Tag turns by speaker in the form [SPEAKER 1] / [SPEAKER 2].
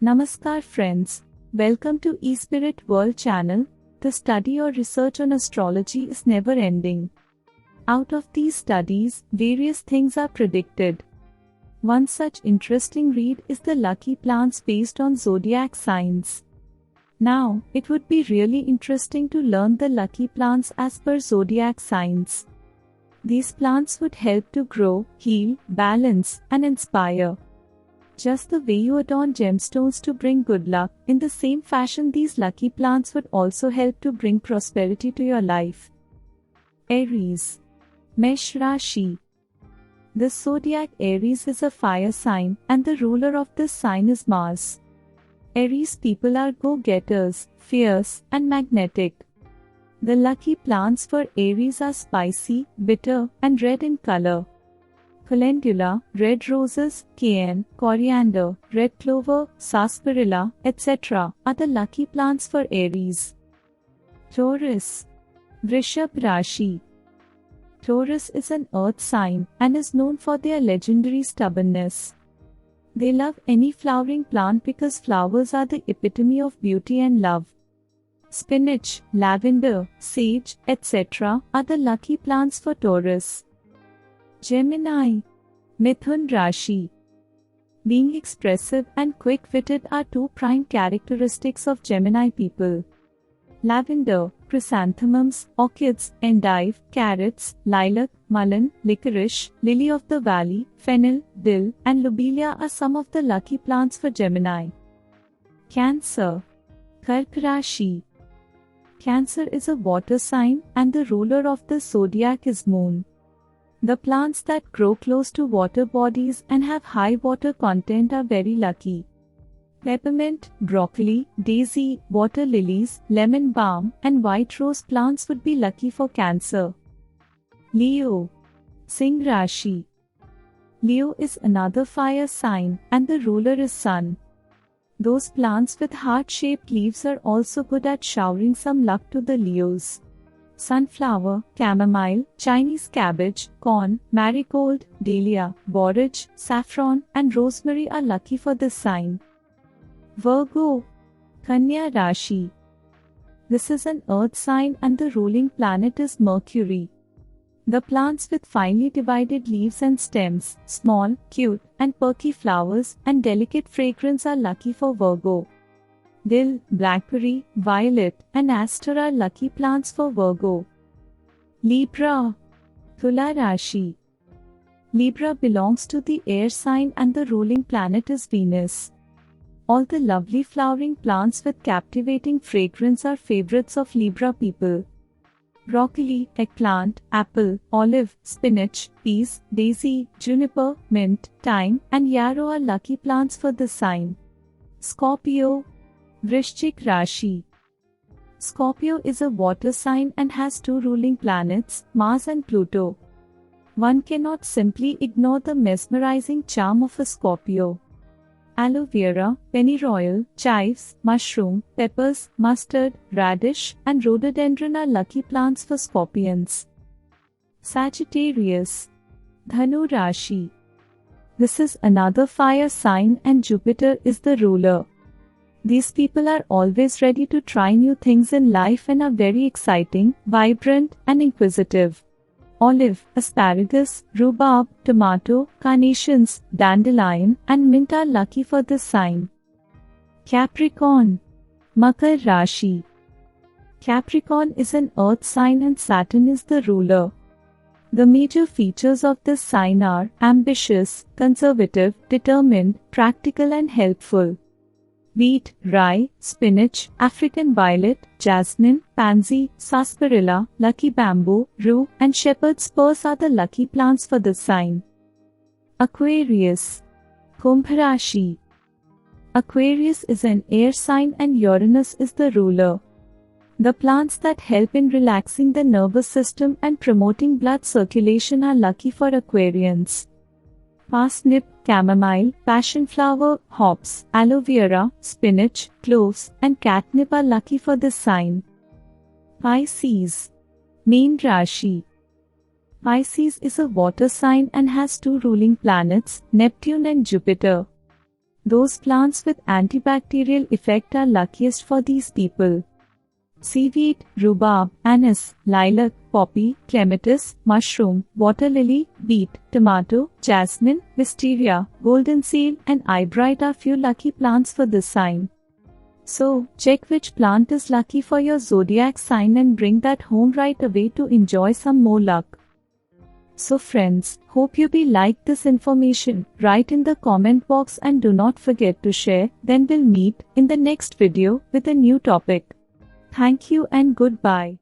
[SPEAKER 1] Namaskar friends, welcome to eSpirit World channel. The study or research on astrology is never ending. Out of these studies, various things are predicted. One such interesting read is the lucky plants based on zodiac signs. Now, it would be really interesting to learn the lucky plants as per zodiac signs. These plants would help to grow, heal, balance, and inspire. Just the way you adorn gemstones to bring good luck, in the same fashion these lucky plants would also help to bring prosperity to your life. Aries. Mesh Rashi. This zodiac Aries is a fire sign, and the ruler of this sign is Mars. Aries people are go-getters, fierce, and magnetic. The lucky plants for Aries are spicy, bitter, and red in color. Calendula, red roses, cayenne, coriander, red clover, sarsaparilla, etc. are the lucky plants for Aries. Taurus. Vrishab Rashi. Taurus is an earth sign and is known for their legendary stubbornness. They love any flowering plant because flowers are the epitome of beauty and love. Spinach, lavender, sage, etc. are the lucky plants for Taurus. Gemini. Mithun Rashi. Being expressive and quick-witted are two prime characteristics of Gemini people. Lavender, chrysanthemums, orchids, endive, carrots, lilac, mullein, licorice, lily of the valley, fennel, dill, and lobelia are some of the lucky plants for Gemini. Cancer. Kark Rashi. Cancer is a water sign and the ruler of the zodiac is Moon. The plants that grow close to water bodies and have high water content are very lucky. Peppermint, broccoli, daisy, water lilies, lemon balm, and white rose plants would be lucky for Cancer. Leo. Singh Rashi. Leo is another fire sign and the ruler is Sun. Those plants with heart-shaped leaves are also good at showering some luck to the Leos. Sunflower, chamomile, Chinese cabbage, corn, marigold, dahlia, borage, saffron, and rosemary are lucky for this sign. Virgo. Kanya Rashi. This is an earth sign and the ruling planet is Mercury. The plants with finely divided leaves and stems, small, cute, and perky flowers, and delicate fragrance are lucky for Virgo. Dill, blackberry, violet, and aster are lucky plants for Virgo. Libra. Tula Rashi. Libra belongs to the air sign and the ruling planet is Venus. All the lovely flowering plants with captivating fragrance are favorites of Libra people. Broccoli, eggplant, apple, olive, spinach, peas, daisy, juniper, mint, thyme, and yarrow are lucky plants for this sign. Scorpio. Vrishchik Rashi. Scorpio is a water sign and has two ruling planets, Mars and Pluto. One cannot simply ignore the mesmerizing charm of a Scorpio. Aloe vera, pennyroyal, chives, mushroom, peppers, mustard, radish, and rhododendron are lucky plants for Scorpions. Sagittarius. Dhanu Rashi. This is another fire sign and Jupiter is the ruler. These people are always ready to try new things in life and are very exciting, vibrant, and inquisitive. Olive, asparagus, rhubarb, tomato, carnations, dandelion, and mint are lucky for this sign. Capricorn. Makar Rashi. Capricorn is an earth sign and Saturn is the ruler. The major features of this sign are ambitious, conservative, determined, practical, and helpful. Wheat, rye, spinach, African violet, jasmine, pansy, sarsaparilla, lucky bamboo, rue, and shepherd's purse are the lucky plants for this sign. Aquarius. Kumbh Rashi. Aquarius is an air sign and Uranus is the ruler. The plants that help in relaxing the nervous system and promoting blood circulation are lucky for Aquarians. Parsnip, chamomile, passion flower, hops, aloe vera, spinach, cloves, and catnip are lucky for this sign. Pisces. Meen Rashi. Pisces is a water sign and has two ruling planets, Neptune and Jupiter. Those plants with antibacterial effect are luckiest for these people. Seaweed, rhubarb, anise, lilac, poppy, clematis, mushroom, water lily, beet, tomato, jasmine, wisteria, golden seal, and eyebright are few lucky plants for this sign. So, check which plant is lucky for your zodiac sign and bring that home right away to enjoy some more luck. So friends, hope you like this information. Write in the comment box and do not forget to share. Then we'll meet in the next video with a new topic. Thank you and goodbye.